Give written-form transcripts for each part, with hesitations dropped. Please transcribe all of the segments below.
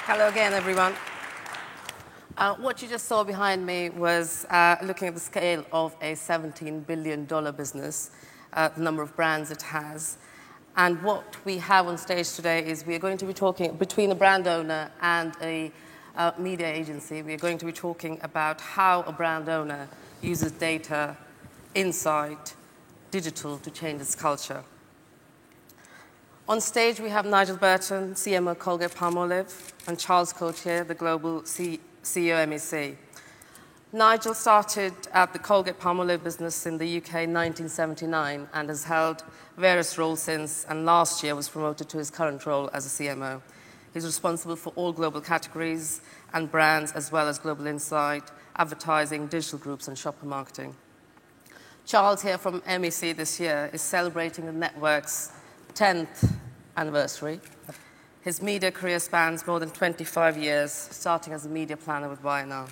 Hello again, everyone. What you just saw behind me was looking at the scale of a $17 billion business, the number of brands it has. And what we have on stage today is we are going to be talking between a brand owner and a media agency. We are going to be talking about how a brand owner uses data, insight, digital to change its culture. On stage, we have Nigel Burton, CMO Colgate-Palmolive, and Charles Cottier, the global CEO MEC. Nigel started at the Colgate-Palmolive business in the UK in 1979 and has held various roles since, and last year was promoted to his current role as a CMO. He's responsible for all global categories and brands, as well as global insight, advertising, digital groups, and shopper marketing. Charles, here from MEC this year, is celebrating the network's 10th anniversary. His media career spans more than 25 years, starting as a media planner with Y&R.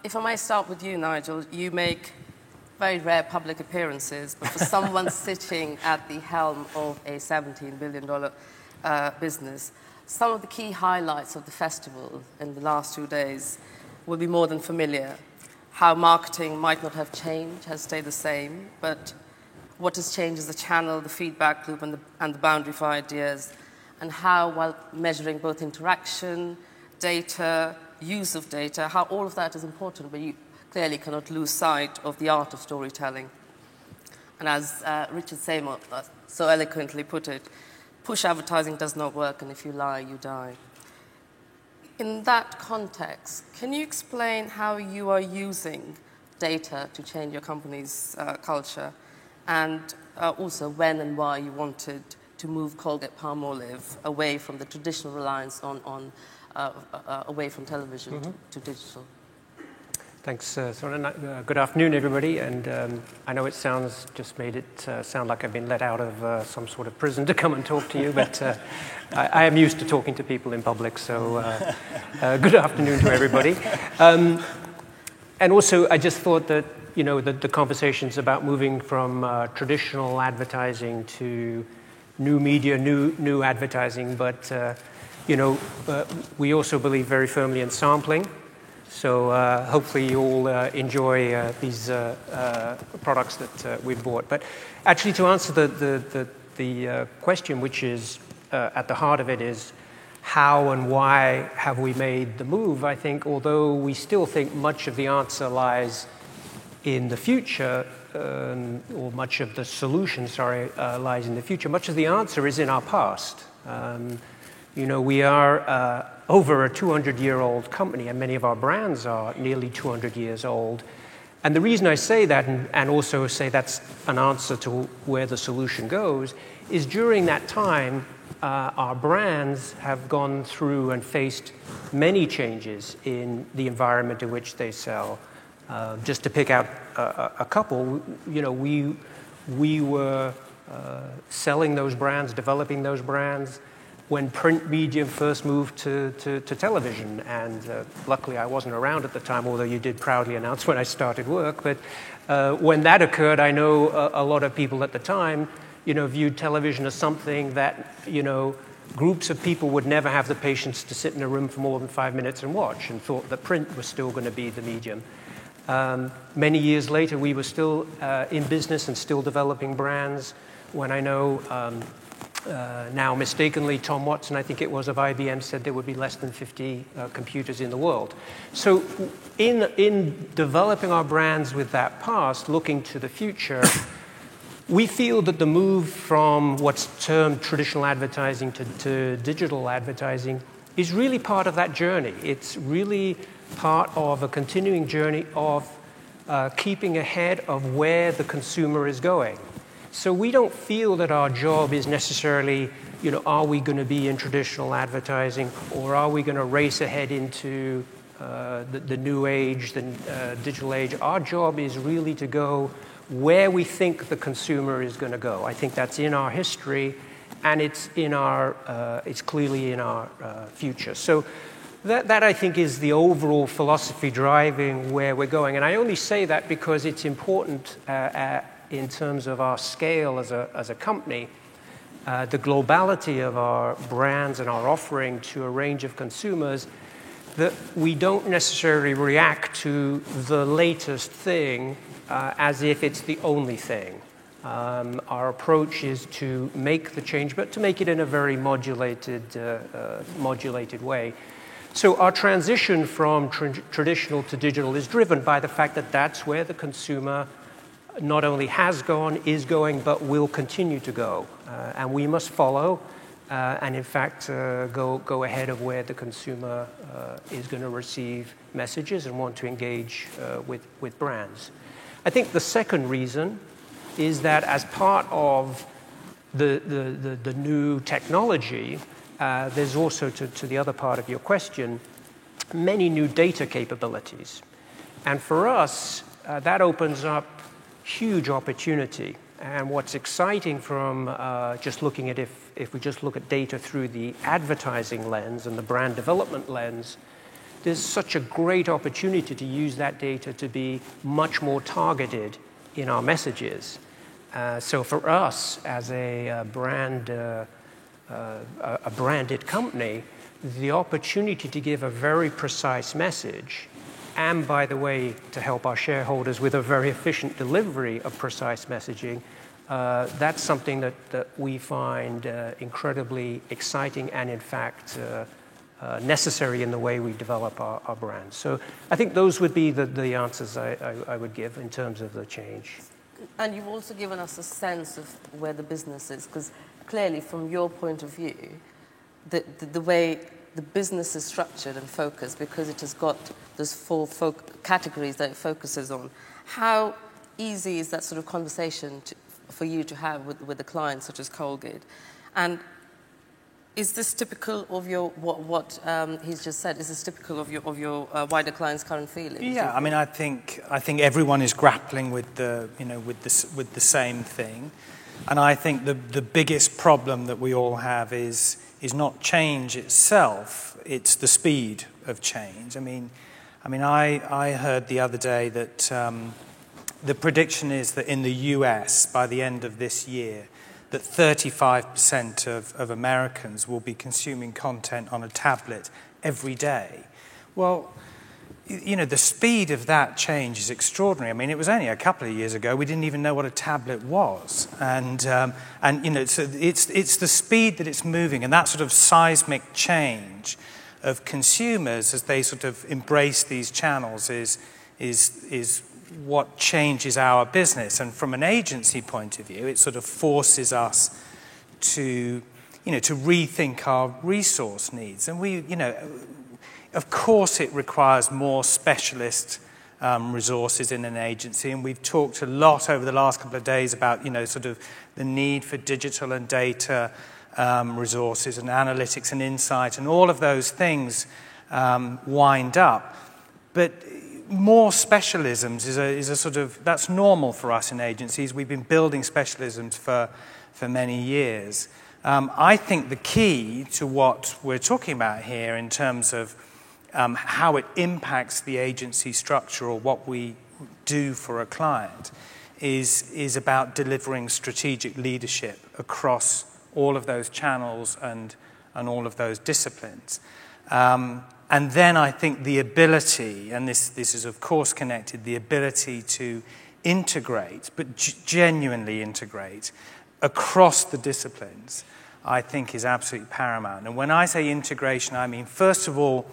If I may start with you, Nigel, you make very rare public appearances, but for someone sitting at the helm of a $17 billion business, some of the key highlights of the festival in the last 2 days will be more than familiar. How marketing might not have changed, has stayed the same, but what has changed is the channel, the feedback loop, and the boundary for ideas, and how, while measuring both interaction, data, use of data, how all of that is important, but you clearly cannot lose sight of the art of storytelling. And as Richard Seymour so eloquently put it, push advertising does not work, and if you lie, you die. In that context, can you explain how you are using data to change your company's culture? And also when and why you wanted to move Colgate-Palmolive away from the traditional reliance away from television to digital. Thanks, Sona. Good afternoon, everybody. And I know it made it sound like I've been let out of some sort of prison to come and talk to you, but I am used to talking to people in public, so good afternoon to everybody. And also, I just thought that the conversations about moving from traditional advertising to new media, new advertising, but we also believe very firmly in sampling. So hopefully you all enjoy these products that we've bought. But actually, to answer the question, which is at the heart of it, is how and why have we made the move? I think, although we still think much of the answer lies in the future, or much of the solution, lies in the future. Much of the answer is in our past. We are over a 200-year-old company, and many of our brands are nearly 200 years old. And the reason I say that, and also say that's an answer to where the solution goes, is during that time, our brands have gone through and faced many changes in the environment in which they sell. Just to pick out a couple, we were selling those brands, developing those brands when print media first moved to television. And luckily, I wasn't around at the time, although you did proudly announce when I started work. But when that occurred, I know a lot of people at the time, viewed television as something that, groups of people would never have the patience to sit in a room for more than 5 minutes and watch, and thought that print was still going to be the medium. Many years later, we were still in business and still developing brands when I know now mistakenly Tom Watson, I think it was, of IBM, said there would be less than 50 computers in the world. So in developing our brands with that past, looking to the future, we feel that the move from what's termed traditional advertising to digital advertising is really part of that journey. It's really part of a continuing journey of keeping ahead of where the consumer is going. So we don't feel that our job is necessarily, are we going to be in traditional advertising, or are we going to race ahead into the new age, the digital age? Our job is really to go where we think the consumer is going to go. I think that's in our history, and it's clearly in our future. So that I think is the overall philosophy driving where we're going. And I only say that because it's important in terms of our scale as a company. the globality of our brands and our offering to a range of consumers, that we don't necessarily react to the latest thing as if it's the only thing. Our approach is to make the change, but to make it in a very modulated way. So our transition from traditional to digital is driven by the fact that that's where the consumer not only has gone, is going, but will continue to go. And we must follow and in fact go ahead of where the consumer is going to receive messages and want to engage with brands. I think the second reason is that as part of the new technology, there's also, to the other part of your question, many new data capabilities. And for us, that opens up huge opportunity. And what's exciting from just looking at, if we just look at data through the advertising lens and the brand development lens, there's such a great opportunity to use that data to be much more targeted in our messages. So for us, as a branded company, the opportunity to give a very precise message, and by the way, to help our shareholders with a very efficient delivery of precise messaging, that's something that we find incredibly exciting and, in fact, necessary in the way we develop our brands. So I think those would be the answers I would give in terms of the change. And you've also given us a sense of where the business is, because clearly, from your point of view, the way the business is structured and focused, because it has got those four categories that it focuses on, how easy is that sort of conversation for you to have with a client such as Colgate? And is this typical of your what he's just said? Is this typical of your wider clients' current feelings? Yeah, I mean, I think everyone is grappling with the same thing, and I think the biggest problem that we all have is not change itself; it's the speed of change. I mean, I heard the other day that the prediction is that in the US by the end of this year, that 35% of Americans will be consuming content on a tablet every day. Well, you know, the speed of that change is extraordinary. I mean, it was only a couple of years ago we didn't even know what a tablet was, and you know, so it's the speed that it's moving, and that sort of seismic change of consumers as they sort of embrace these channels is what changes our business. And from an agency point of view, it sort of forces us to rethink our resource needs. And of course it requires more specialist resources in an agency. And we've talked a lot over the last couple of days about, sort of the need for digital and data resources and analytics and insight, and all of those things wind up. But more specialisms is a sort of, that's normal for us in agencies. We've been building specialisms for many years. I think the key to what we're talking about here in terms of how it impacts the agency structure or what we do for a client is about delivering strategic leadership across all of those channels and all of those disciplines. And then I think the ability, and this is of course connected, the ability to integrate, but genuinely integrate across the disciplines, I think is absolutely paramount. And when I say integration, I mean, first of all,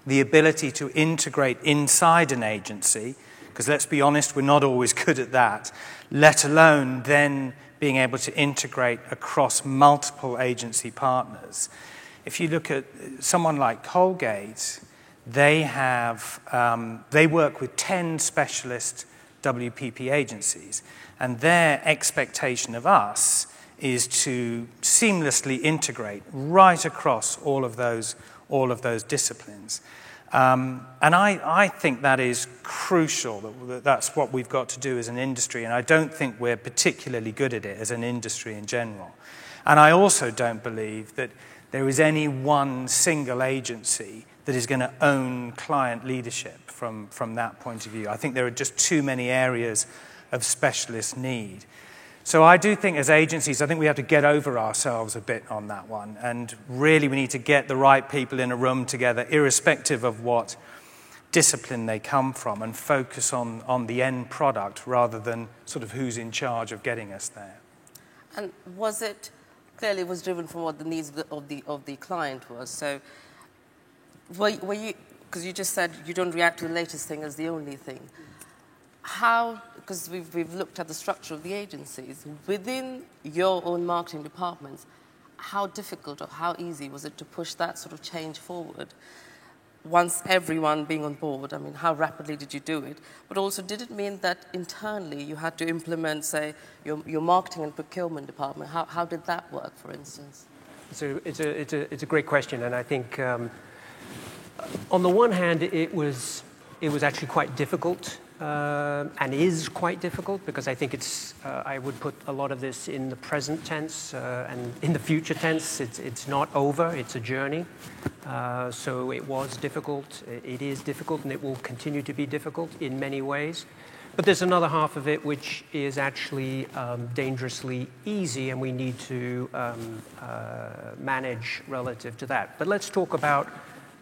the ability to integrate inside an agency, because let's be honest, we're not always good at that, let alone then being able to integrate across multiple agency partners. If you look at someone like Colgate, they work with 10 specialist WPP agencies, and their expectation of us is to seamlessly integrate right across all of those disciplines. And I think that is crucial, that's what we've got to do as an industry, and I don't think we're particularly good at it as an industry in general. And I also don't believe that there is any one single agency that is going to own client leadership from that point of view. I think there are just too many areas of specialist need. So I do think as agencies, I think we have to get over ourselves a bit on that one. And really we need to get the right people in a room together, irrespective of what discipline they come from, and focus on the end product rather than sort of who's in charge of getting us there. And was it, clearly it was driven from what the needs of the client was. So were you, because you just said you don't react to the latest thing as the only thing. How, because we've looked at the structure of the agencies, within your own marketing departments, how difficult or how easy was it to push that sort of change forward? Once everyone being on board, I mean, how rapidly did you do it? But also, did it mean that internally you had to implement, say, your marketing and procurement department? How did that work, for instance? So it's a great question, and I think on the one hand, it was actually quite difficult. And is quite difficult, because I think it's, I would put a lot of this in the present tense and in the future tense. It's not over, it's a journey. So it was difficult, it is difficult, and it will continue to be difficult in many ways. But there's another half of it which is actually dangerously easy, and we need to manage relative to that. But let's talk about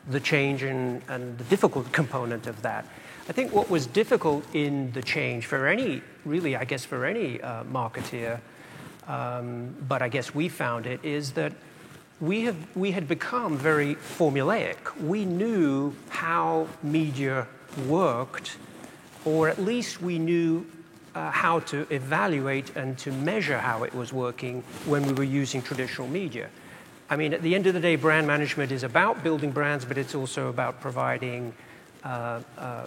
the change and the difficult component of that. I think what was difficult in the change for any, really, I guess for any marketeer, but I guess we found it, is that we had become very formulaic. We knew how media worked, or at least we knew how to evaluate and to measure how it was working when we were using traditional media. I mean, at the end of the day, brand management is about building brands, but it's also about providing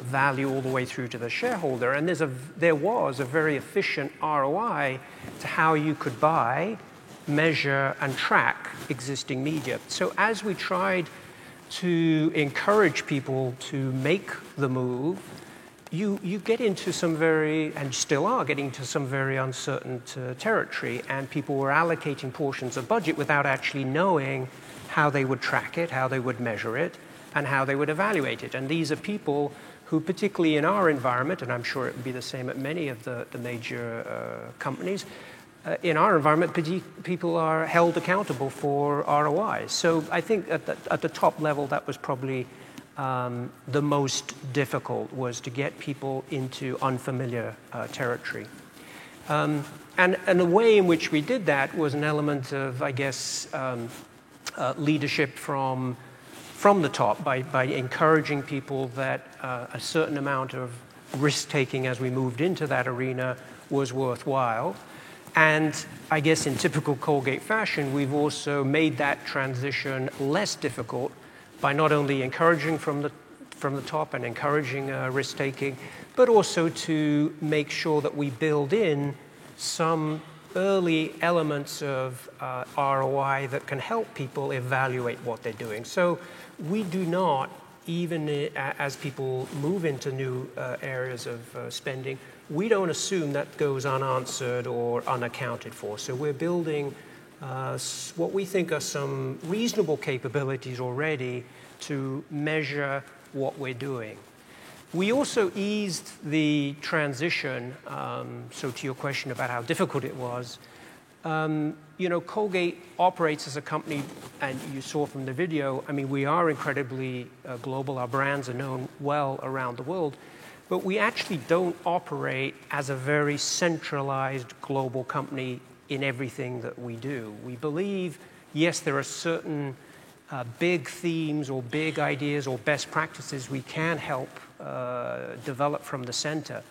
value all the way through to the shareholder. And there was a very efficient ROI to how you could buy, measure, and track existing media. So as we tried to encourage people to make the move, you get into some very, and still are getting into some very uncertain territory, and people were allocating portions of budget without actually knowing how they would track it, how they would measure it, and how they would evaluate it. And these are people who, particularly in our environment, and I'm sure it would be the same at many of the major companies, in our environment, people are held accountable for ROI. So I think at the top level, that was probably the most difficult, was to get people into unfamiliar territory. And the way in which we did that was an element of, I guess, leadership from the top, by encouraging people that a certain amount of risk-taking as we moved into that arena was worthwhile. And I guess in typical Colgate fashion, we've also made that transition less difficult by not only encouraging from the top and encouraging risk-taking, but also to make sure that we build in some early elements of ROI that can help people evaluate what they're doing. So we do not, even as people move into new areas of spending, we don't assume that goes unanswered or unaccounted for. So we're building what we think are some reasonable capabilities already to measure what we're doing. We also eased the transition, so to your question about how difficult it was, you know, Colgate operates as a company, and you saw from the video, I mean, we are incredibly global. Our brands are known well around the world, but we actually don't operate as a very centralized global company in everything that we do. We believe, yes, there are certain big themes or big ideas or best practices we can help develop from the center.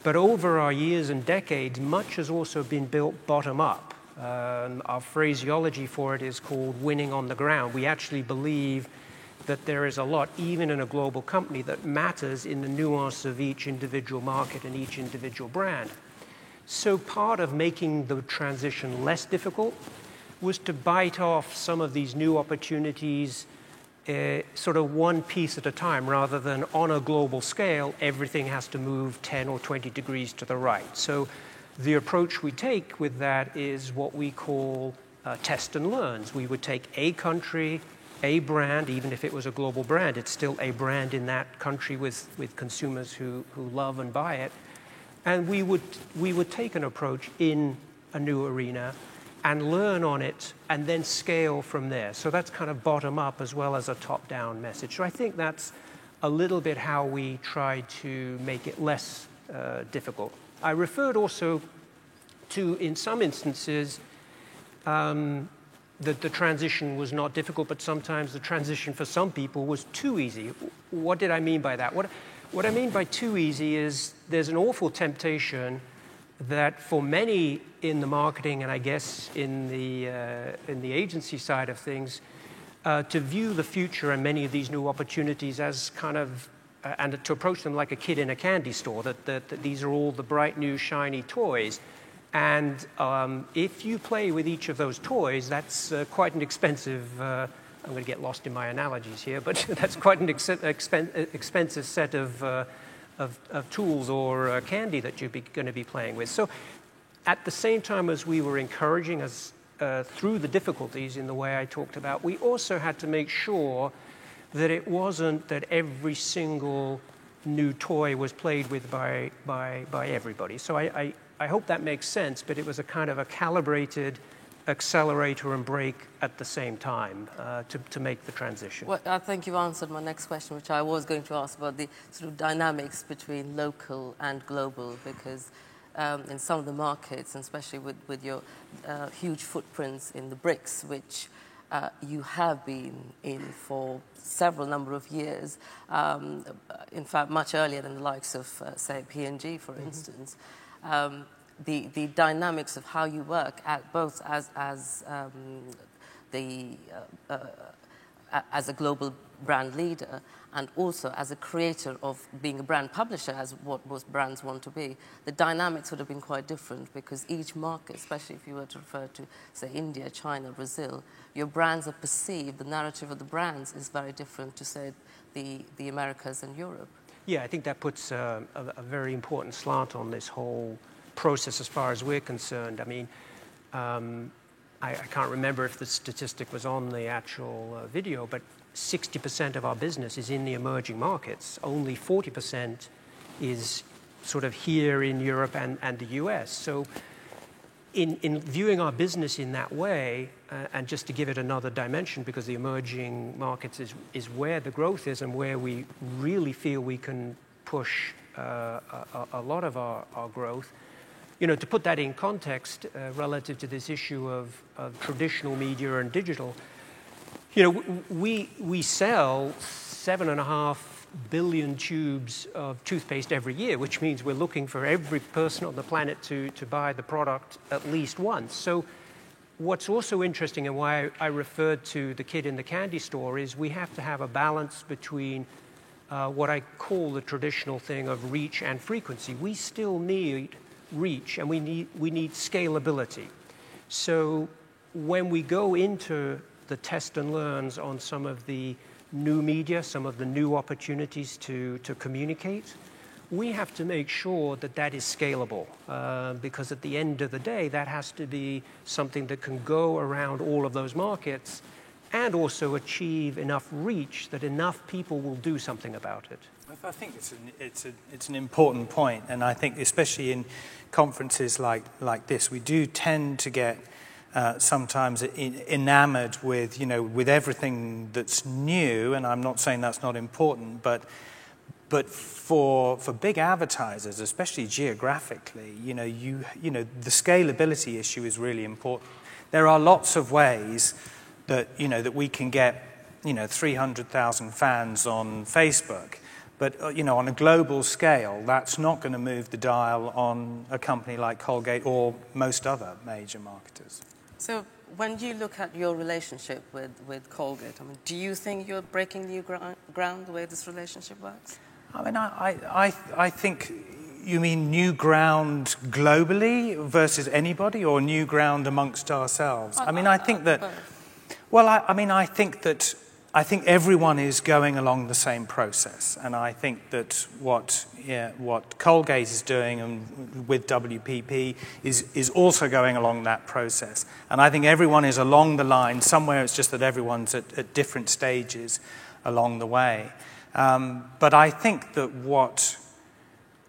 But over our years and decades, much has also been built bottom up. Our phraseology for it is called winning on the ground. We actually believe that there is a lot, even in a global company, that matters in the nuance of each individual market and each individual brand. So part of making the transition less difficult was to bite off some of these new opportunities sort of one piece at a time, rather than on a global scale, everything has to move 10 or 20 degrees to the right. So the approach we take with that is what we call test and learns. We would take a country, a brand, even if it was a global brand, it's still a brand in that country with consumers who love and buy it. And we would take an approach in a new arena and learn on it and then scale from there. So that's kind of bottom up as well as a top down message. So I think that's a little bit how we try to make it less difficult. I referred also to, in some instances, that the transition was not difficult, but sometimes the transition for some people was too easy. What did I mean by that? What I mean by too easy is there's an awful temptation that for many in the marketing and I guess in the agency side of things, to view the future and many of these new opportunities as kind of, and to approach them like a kid in a candy store, that these are all the bright new shiny toys. And if you play with each of those toys, that's quite an expensive, I'm going to get lost in my analogies here, but that's quite an expensive set of tools or candy that you're going to be playing with. So at the same time as we were encouraging us through the difficulties in the way I talked about, we also had to make sure that it wasn't that every single new toy was played with by everybody. So I hope that makes sense, but it was a kind of a calibrated accelerator and brake at the same time to make the transition. Well, I think you've answered my next question, which I was going to ask about the sort of dynamics between local and global, because in some of the markets, and especially with your huge footprints in the BRICS, which you have been in for several number of years, in fact, much earlier than the likes of, say, P&G, for instance. The dynamics of how you work at both as a global brand leader and also as a creator of being a brand publisher, as what most brands want to be, the dynamics would have been quite different, because each market, especially if you were to refer to, say, India, China, Brazil, your brands are perceived, the narrative of the brands is very different to, say, the Americas and Europe. Yeah, I think that puts a very important slant on this whole process as far as we're concerned. I mean, I can't remember if the statistic was on the actual video, but 60% of our business is in the emerging markets. Only 40% is sort of here in Europe and the US. So in viewing our business in that way, and just to give it another dimension, because the emerging markets is where the growth is and where we really feel we can push a lot of our growth. You know, to put that in context relative to this issue of traditional media and digital, you know, we sell 7.5 billion tubes of toothpaste every year, which means we're looking for every person on the planet to buy the product at least once. So what's also interesting, and why I referred to the kid in the candy store, is we have to have a balance between what I call the traditional thing of reach and frequency. We still need reach, and we need scalability. So when we go into the test and learns on some of the new media, some of the new opportunities to communicate, we have to make sure that that is scalable, because at the end of the day, that has to be something that can go around all of those markets and also achieve enough reach that enough people will do something about it. I think it's an important point, and I think especially in conferences like this, we do tend to get sometimes enamored with, you know, with everything that's new, and I'm not saying that's not important, but for big advertisers, especially geographically, you know, the scalability issue is really important. There are lots of ways that, you know, that we can get, you know, 300,000 fans on Facebook. But, you know, on a global scale, that's not going to move the dial on a company like Colgate or most other major marketers. So when you look at your relationship with Colgate, I mean, do you think you're breaking new ground the way this relationship works? I mean, I think you mean new ground globally versus anybody, or new ground amongst ourselves? I mean, I think that, well, I think everyone is going along the same process, and I think that what Colgate is doing and with WPP is also going along that process. And I think everyone is along the line. Somewhere it's just that everyone's at different stages along the way. But I think that what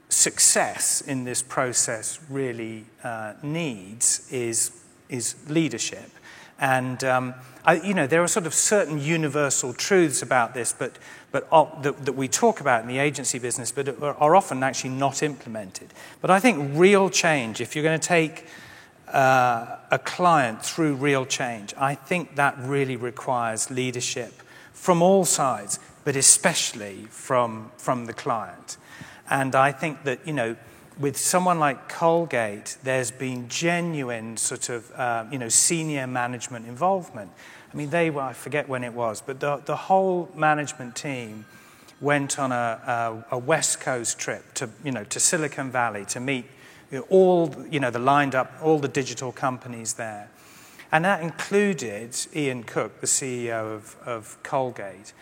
success in this process really needs is leadership. And there are sort of certain universal truths about this, that we talk about in the agency business, but are often actually not implemented. But I think real change, if you're going to take a client through real change, I think that really requires leadership from all sides, but especially from the client. And I think that, with someone like Colgate, there's been genuine sort of, senior management involvement. I mean, I forget when it was, but the whole management team went on a West Coast trip to Silicon Valley to meet all the digital companies there. And that included Ian Cook, the CEO of Colgate,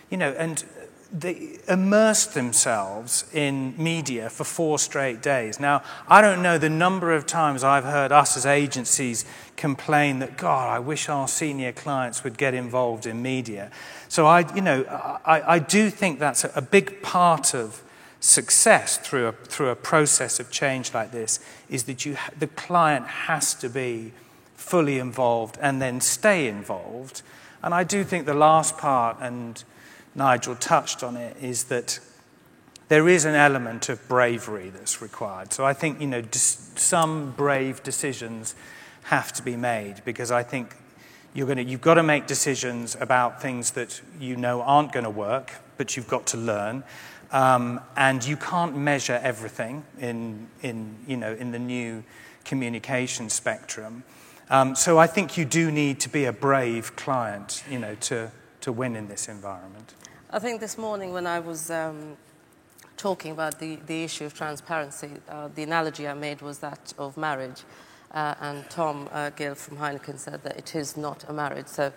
and they immersed themselves in media for 4 straight days. Now, I don't know the number of times I've heard us as agencies complain that, God, I wish our senior clients would get involved in media. So I do think that's a big part of success through a process of change like this, is that the client has to be fully involved and then stay involved. And I do think the last part, and Nigel touched on it, is that there is an element of bravery that's required. So I think, some brave decisions have to be made, because I think you've got to make decisions about things that aren't going to work, but you've got to learn. And you can't measure everything in the new communication spectrum. So I think you do need to be a brave client, to win in this environment. I think this morning when I was talking about the issue of transparency, the analogy I made was that of marriage. And Tom Gill from Heineken said that it is not a marriage. So,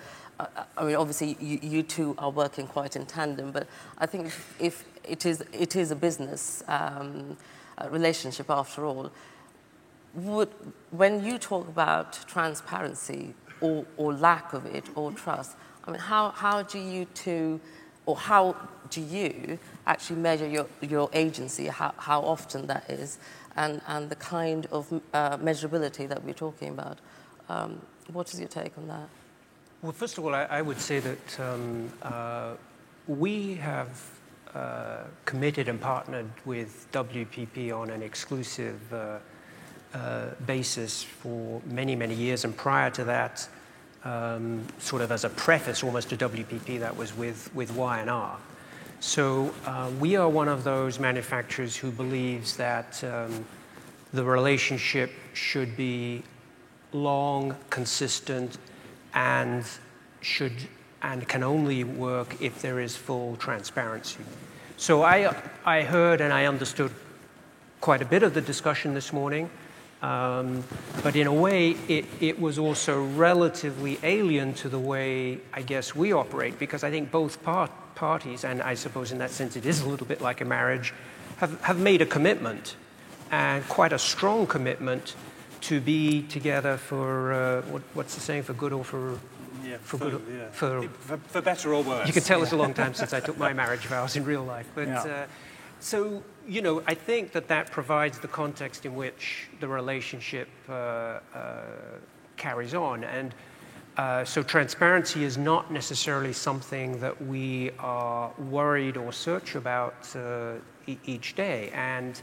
obviously you two are working quite in tandem, but I think if it is a business relationship after all, when you talk about transparency or lack of it or trust, how do you two, or how do you actually measure your agency, how often that is, and the kind of measurability that we're talking about? What is your take on that? Well, first of all, I would say that we have committed and partnered with WPP on an exclusive basis for many, many years. And prior to that, sort of as a preface almost to WPP, that was with Y&R. So we are one of those manufacturers who believes that the relationship should be long, consistent, and can only work if there is full transparency. So I heard and I understood quite a bit of the discussion this morning, but in a way it was also relatively alien to the way I guess we operate, because I think both parties, and I suppose in that sense it is a little bit like a marriage, have made a commitment, and quite a strong commitment, to be together for what's the saying, for good or for better or worse. You can tell it's a long time since I took my marriage vows in real life, but so I think that provides the context in which the relationship carries on, and so transparency is not necessarily something that we are worried or search about each day. And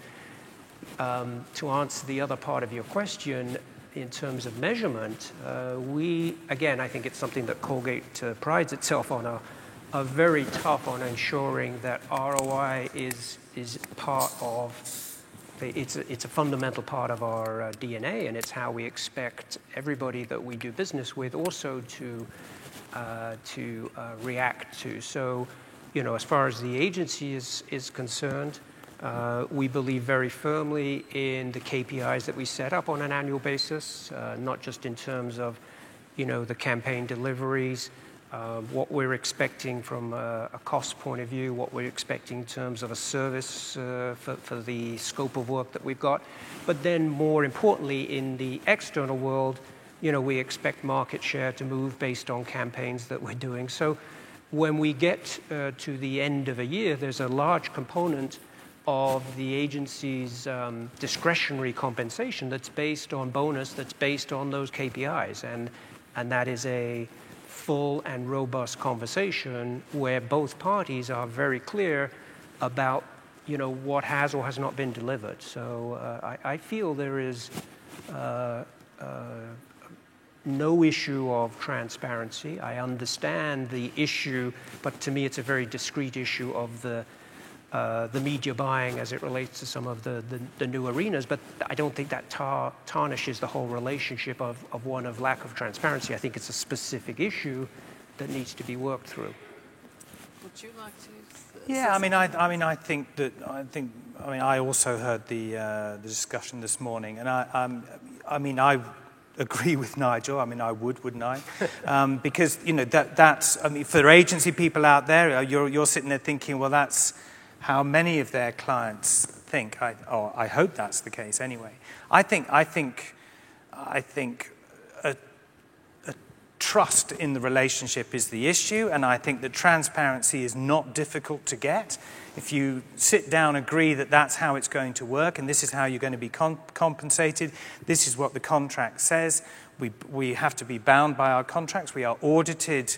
to answer the other part of your question, in terms of measurement, I think it's something that Colgate prides itself on, are very tough on ensuring that ROI is part of, it's a fundamental part of our DNA, and it's how we expect everybody that we do business with also to react to. So, as far as the agency is concerned, we believe very firmly in the KPIs that we set up on an annual basis, not just in terms of, the campaign deliveries, what we're expecting from a cost point of view, what we're expecting in terms of a service for the scope of work that we've got. But then more importantly, in the external world, we expect market share to move based on campaigns that we're doing. So when we get to the end of a year, there's a large component of the agency's discretionary compensation that's based on bonus, that's based on those KPIs. And that is a full and robust conversation where both parties are very clear about what has or has not been delivered. So I feel there is no issue of transparency. I understand the issue, but to me it's a very discrete issue of the media buying as it relates to some of the new arenas, but I don't think that tarnishes the whole relationship of one of lack of transparency. I think it's a specific issue that needs to be worked through. Would you like to? Yeah, I also heard the discussion this morning, and I agree with Nigel. I mean, I wouldn't I? Because that's for agency people out there, you're sitting there thinking, well, that's how many of their clients think. I hope that's the case anyway. I think a trust in the relationship is the issue, and I think that transparency is not difficult to get. If you sit down, agree that that's how it's going to work, and this is how you're going to be compensated, this is what the contract says, we have to be bound by our contracts, we are audited,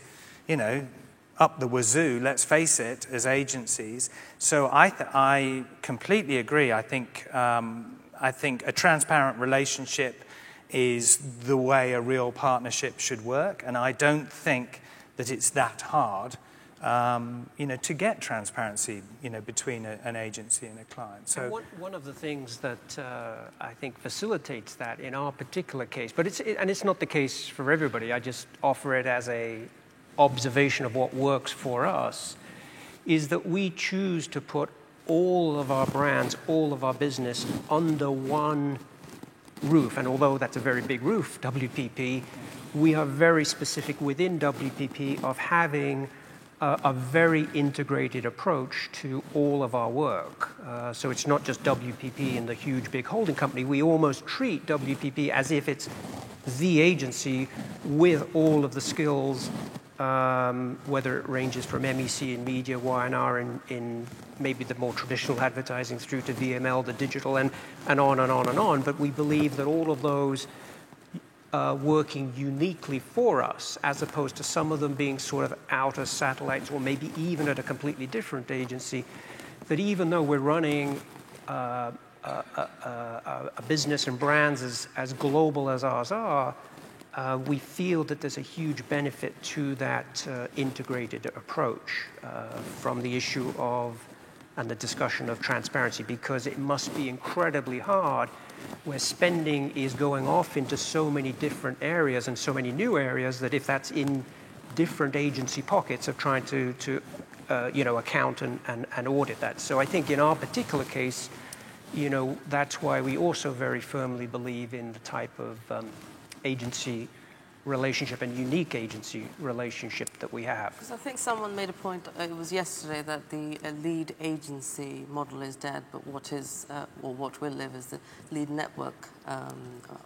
up the wazoo, let's face it, as agencies. So I completely agree. I think a transparent relationship is the way a real partnership should work, and I don't think that it's that hard, to get transparency, between an agency and a client. So one of the things that I think facilitates that in our particular case, but it's not the case for everybody. I just offer it as a observation of what works for us, is that we choose to put all of our brands, all of our business under one roof. And although that's a very big roof, WPP, we are very specific within WPP of having a very integrated approach to all of our work. So it's not just WPP and the huge big holding company. We almost treat WPP as if it's the agency with all of the skills, whether it ranges from MEC in media, Y&R in maybe the more traditional advertising through to VML, the digital, and on and on and on. But we believe that all of those working uniquely for us, as opposed to some of them being sort of outer satellites or maybe even at a completely different agency, that even though we're running a business and brands as global as ours are, we feel that there's a huge benefit to that integrated approach from the issue of and the discussion of transparency, because it must be incredibly hard where spending is going off into so many different areas and so many new areas that if that's in different agency pockets of trying to account and audit that. So I think in our particular case, that's why we also very firmly believe in the type of agency relationship and unique agency relationship that we have. Because I think someone made a point, it was yesterday, that the lead agency model is dead, but what will live is the lead network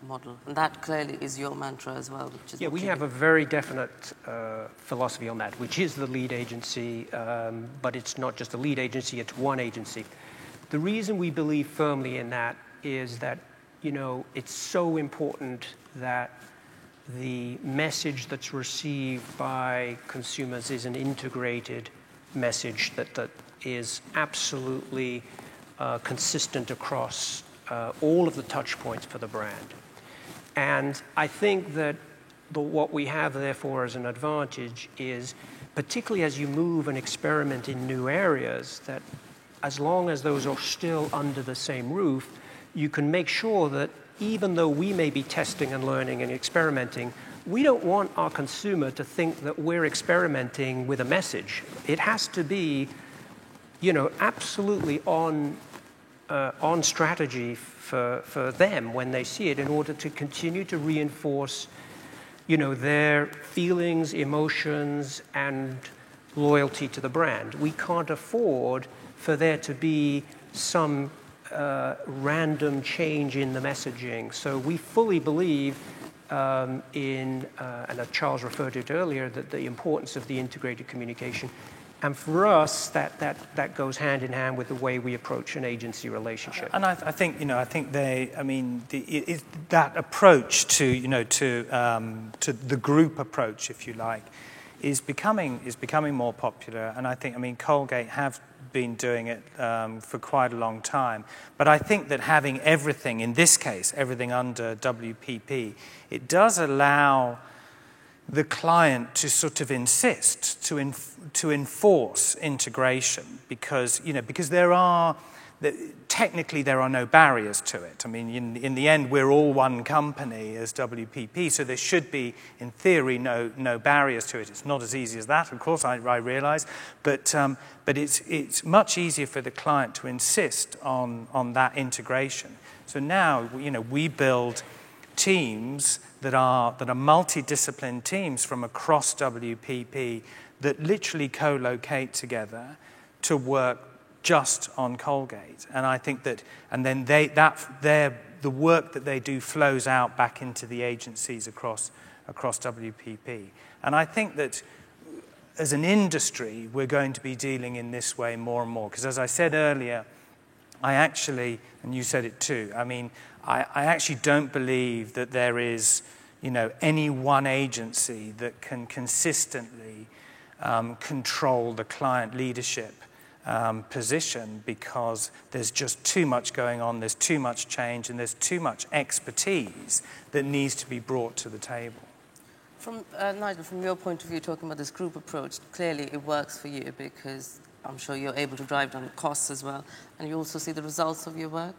model. And that clearly is your mantra as well. Which is we have a very definite philosophy on that, which is the lead agency, but it's not just a lead agency, it's one agency. The reason we believe firmly in that is that, it's so important that the message that's received by consumers is an integrated message that is absolutely consistent across all of the touch points for the brand. And I think that what we have, therefore, as an advantage is, particularly as you move and experiment in new areas, that as long as those are still under the same roof, you can make sure that even though we may be testing and learning and experimenting, we don't want our consumer to think that we're experimenting with a message. It has to be, absolutely on strategy for them when they see it, in order to continue to reinforce, their feelings, emotions, and loyalty to the brand. We can't afford for there to be some random change in the messaging. So we fully believe and Charles referred to it earlier, that the importance of the integrated communication And for us, that goes hand in hand with the way we approach an agency relationship. And I think, that approach to the group approach, if you like, is becoming more popular. And I think, Colgate have been doing it for quite a long time. But I think that having everything, in this case, everything under WPP, it does allow the client to sort of insist, to enforce integration, because technically there are no barriers to it. In the end, we're all one company as WPP, so there should be, in theory, no barriers to it. It's not as easy as that, of course, I realize, but it's much easier for the client to insist on that integration. So now, we build teams that are multidisciplined teams from across WPP that literally co-locate together to work just on Colgate. And I think that, and then the work that they do flows out back into the agencies across WPP. And I think that as an industry, we're going to be dealing in this way more and more. Because as I said earlier, I actually, and you said it too, I actually don't believe that there is, any one agency that can consistently control the client leadership position, because there's just too much going on, there's too much change, and there's too much expertise that needs to be brought to the table. Nigel, from your point of view, talking about this group approach, clearly it works for you because I'm sure you're able to drive down costs as well, and you also see the results of your work.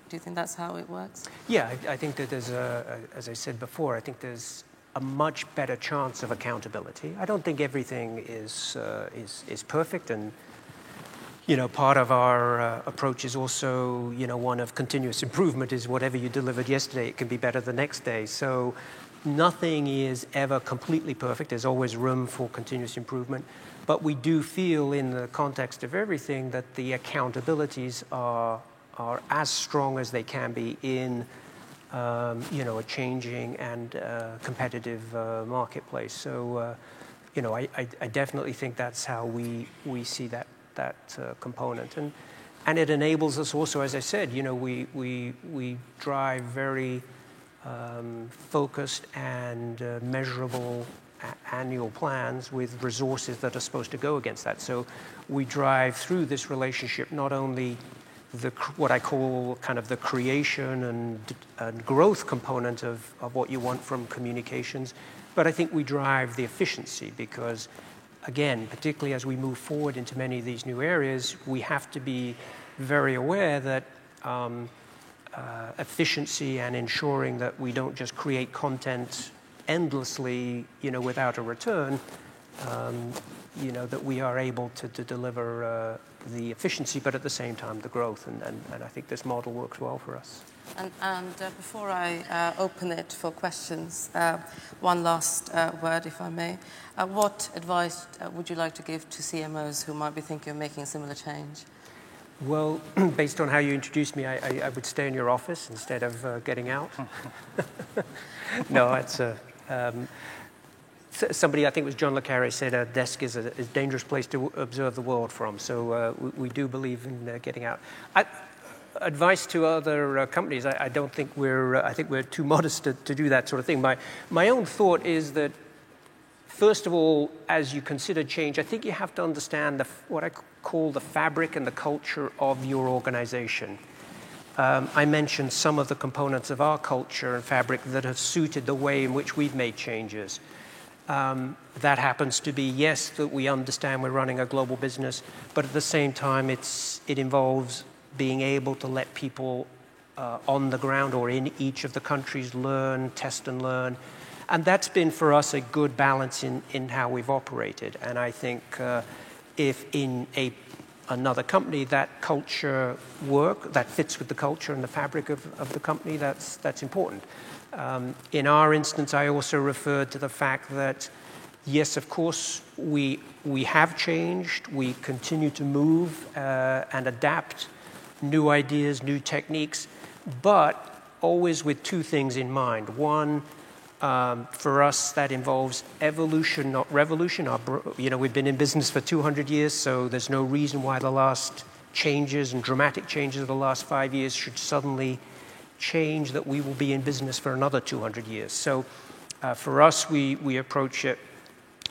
Do you think that's how it works? Yeah, I think that there's as I said before, I think there's a much better chance of accountability. I don't think everything is perfect, and part of our approach is also one of continuous improvement. Is whatever you delivered yesterday, it can be better the next day. So nothing is ever completely perfect. There's always room for continuous improvement. But we do feel, in the context of everything, that the accountabilities are as strong as they can be in a changing and competitive marketplace. So I definitely think that's how we see that component, and it enables us also, as I said, we drive very focused and measurable annual plans with resources that are supposed to go against that. So we drive through this relationship not only what I call kind of the creation and growth component of what you want from communications, but I think we drive the efficiency, because, again, particularly as we move forward into many of these new areas, we have to be very aware that efficiency and ensuring that we don't just create content endlessly, without a return, that we are able to deliver the efficiency, but at the same time the growth, and I think this model works well for us. And before I open it for questions, one last word, if I may. What advice would you like to give to CMOs who might be thinking of making a similar change? Well, based on how you introduced me, I would stay in your office instead of getting out. No, it's somebody, I think it was John le Carré, said a desk is a dangerous place to observe the world from. So we do believe in getting out. Advice to other companies, I don't think I think we're too modest to do that sort of thing. My own thought is that, first of all, as you consider change, I think you have to understand what I call the fabric and the culture of your organization. I mentioned some of the components of our culture and fabric that have suited the way in which we've made changes. That happens to be, yes, that we understand we're running a global business, but at the same time, it involves being able to let people on the ground or in each of the countries learn, test and learn. And that's been, for us, a good balance in how we've operated. And I think if in another company that culture that fits with the culture and the fabric of the company, that's important. In our instance, I also referred to the fact that, yes, of course, we have changed. We continue to move and adapt new ideas, new techniques, but always with two things in mind. One, For us, that involves evolution, not revolution. We've been in business for 200 years, so there's no reason why the last changes and dramatic changes of the last 5 years should suddenly change that we will be in business for another 200 years. So for us, we approach it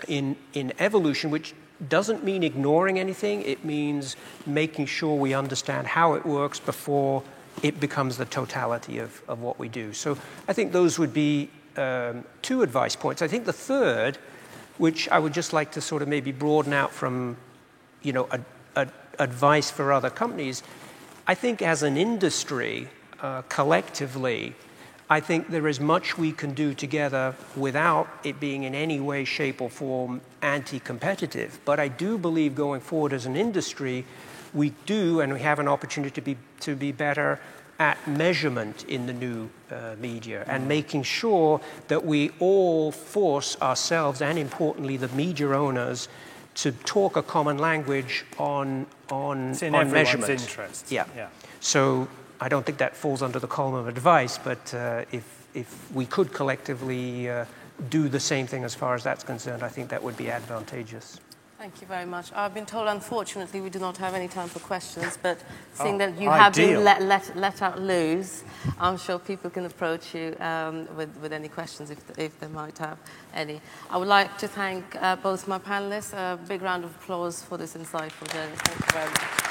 in evolution, which doesn't mean ignoring anything. It means making sure we understand how it works before it becomes the totality of what we do. So I think those would be 2 advice points. I think the third, which I would just like to sort of maybe broaden out from, advice for other companies, I think as an industry, collectively, I think there is much we can do together without it being in any way, shape, or form anti-competitive. But I do believe going forward as an industry, we do, and we have an opportunity to be better at measurement in the new media and making sure that we all force ourselves, and importantly the media owners, to talk a common language on it's in everyone's measurement. Interest. Yeah. So I don't think that falls under the column of advice, but if we could collectively do the same thing as far as that's concerned, I think that would be advantageous. Thank you very much. I've been told, unfortunately, we do not have any time for questions, but seeing that you have been let out loose, I'm sure people can approach you with any questions if they might have any. I would like to thank both my panelists. A big round of applause for this insightful journey. Thank you very much.